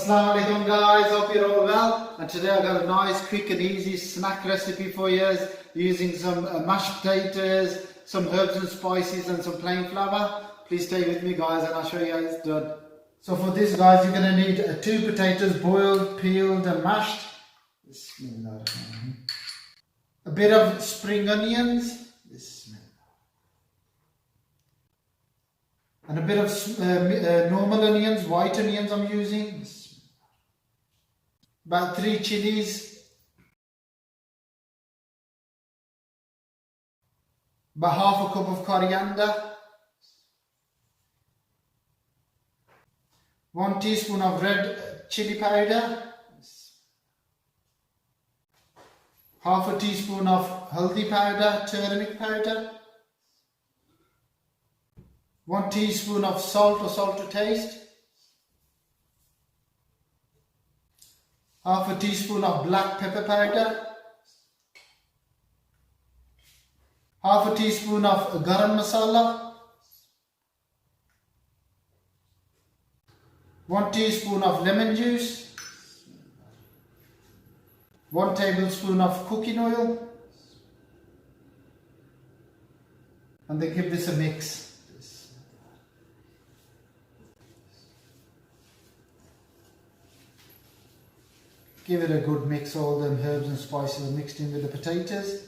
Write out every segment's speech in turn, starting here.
Assalamu alaikum guys, hope you're all well, and today I've got a nice quick and easy snack recipe for you using some mashed potatoes, some herbs and spices and some plain flour. Please stay with me guys and I'll show you how it's done. So for this guys you're going to need 2 potatoes boiled, peeled and mashed, a bit of spring onions, and a bit of normal onions, white onions I'm using, about 3 chilies, about half a cup of coriander, 1 teaspoon of red chili powder, half a teaspoon of haldi powder, turmeric powder, 1 teaspoon of salt or salt to taste, half a teaspoon of black pepper powder, half a teaspoon of garam masala, 1 teaspoon of lemon juice, 1 tablespoon of cooking oil, and then give this a mix. Give it a good mix, all the herbs and spices are mixed in with the potatoes.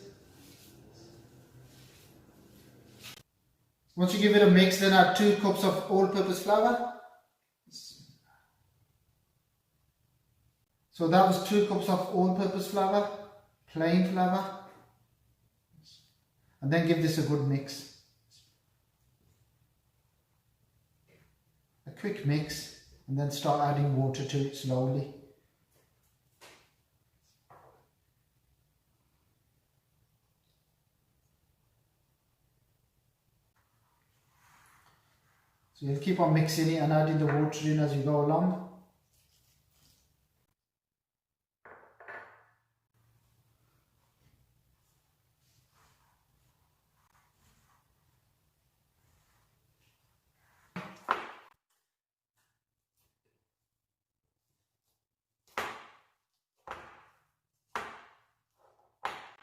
Once you give it a mix, then add 2 cups of all-purpose flour. So that was 2 cups of all-purpose flour, plain flour. And then give this a good mix. A quick mix, and then start adding water to it slowly. So you'll keep on mixing it and adding the water in as you go along.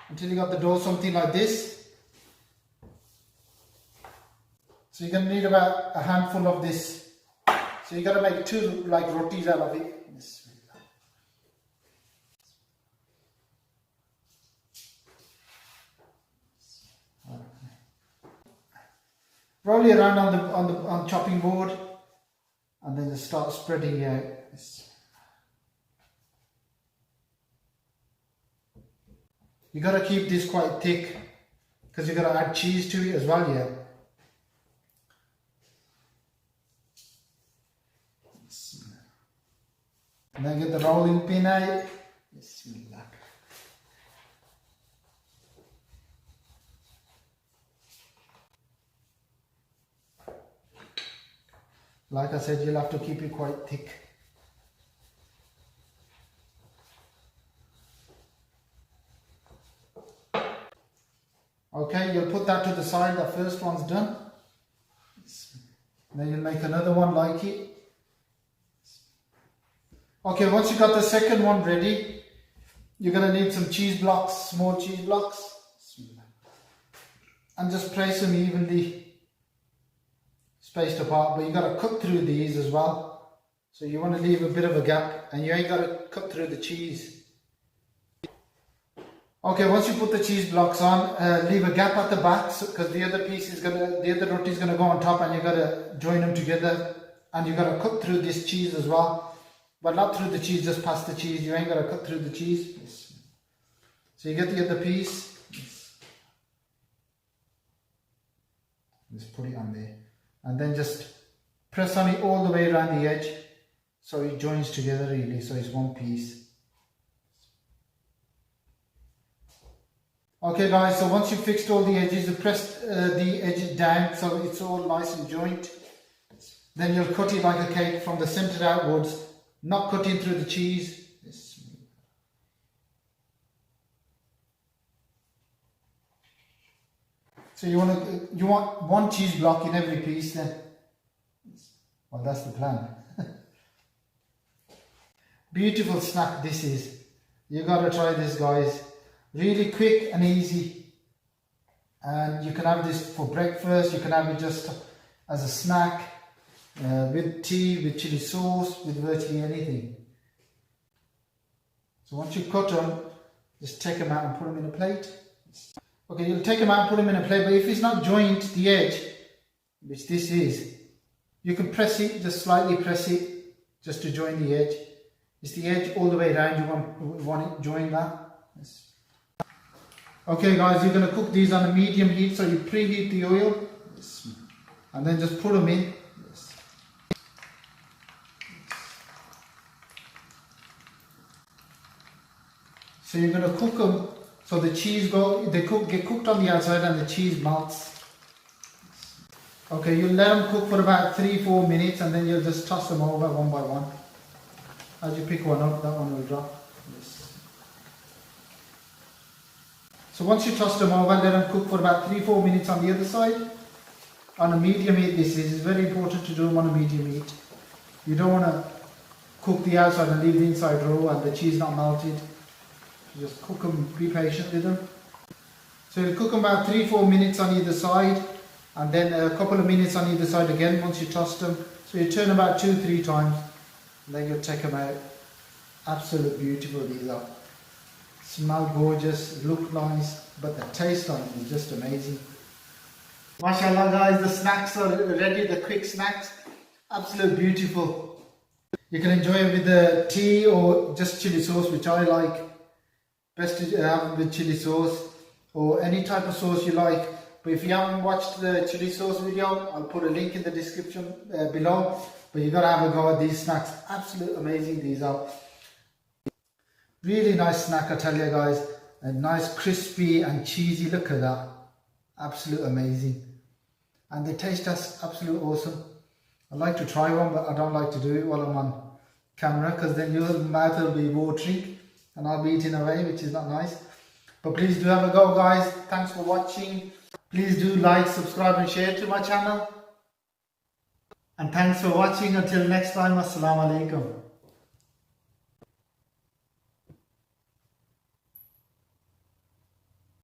Until you got the dough something like this. So you're going to need about a handful of this. So you got to make 2 like rotis out of it. Roll it around on the chopping board, and then just start spreading out. You got to keep this quite thick because you got to add cheese to it as well, yeah. And then get the rolling pin out. Bismillah. Like I said, you'll have to keep it quite thick. Okay, you'll put that to the side, the first one's done. Then you'll make another one like it. Okay, once you got the second one ready, you're going to need some cheese blocks, small cheese blocks. And just place them evenly spaced apart, but you got to cut through these as well. So you want to leave a bit of a gap, and you ain't got to cut through the cheese. Okay, once you put the cheese blocks on, leave a gap at the back because the other roti is gonna go on top, and you gotta join them together, and you gotta cut through this cheese as well. But not through the cheese, just past the cheese. You ain't got to cut through the cheese. So you get the other piece. Just put it on there. And then just press on it all the way around the edge. So it joins together really. So it's one piece. Okay guys, so once you've fixed all the edges, you press the edges down so it's all nice and joint. Then you'll cut it like a cake from the center outwards. Not cutting through the cheese. So you want 1 cheese block in every piece then. Well, that's the plan. Beautiful snack this is. You gotta try this, guys. Really quick and easy. And you can have this for breakfast. You can have it just as a snack, with tea, with chili sauce, with virtually anything. So once you cut them, just take them out and put them in a plate. Okay, you'll take them out and put them in a plate, but if it's not joined the edge, which this is, you can press it, just slightly press it, just to join the edge. It's the edge all the way around, you want it join that. Yes. Okay guys, you're going to cook these on a medium heat, so you preheat the oil, yes, and then just put them in. Yes. So you're going to cook them so the cheese get cooked on the outside and the cheese melts. Okay, you'll let them cook for about 3-4 minutes and then you'll just toss them over one by one. As you pick one up, that one will drop. Yes. So once you toss them over, let them cook for about 3-4 minutes on the other side. On a medium heat, this is very important to do them on a medium heat. You don't want to cook the outside and leave the inside raw and the cheese not melted. You just cook them, be patient with them. So you'll cook them about 3-4 minutes on either side, and then a couple of minutes on either side again once you toss them. So you turn about 2-3 times, and then you'll take them out. Absolute beautiful these are. Smell gorgeous, look nice, but the taste on it is just amazing. Mashallah guys, the snacks are ready, the quick snacks. Absolute beautiful. You can enjoy it with the tea or just chili sauce, which I like. Best to have it with chili sauce or any type of sauce you like. But if you haven't watched the chili sauce video, I'll put a link in the description below. But you gotta have a go at these snacks. Absolutely amazing these are. Really nice snack, I tell you guys. A nice crispy and cheesy, look at that. Absolute amazing. And they taste just absolute awesome. I like to try one, but I don't like to do it while I'm on camera, because then your mouth will be watering and I'll be eating away, which is not nice. But please do have a go guys. Thanks for watching. Please do like, subscribe and share to my channel. And thanks for watching. Until next time, Assalamu alaikum.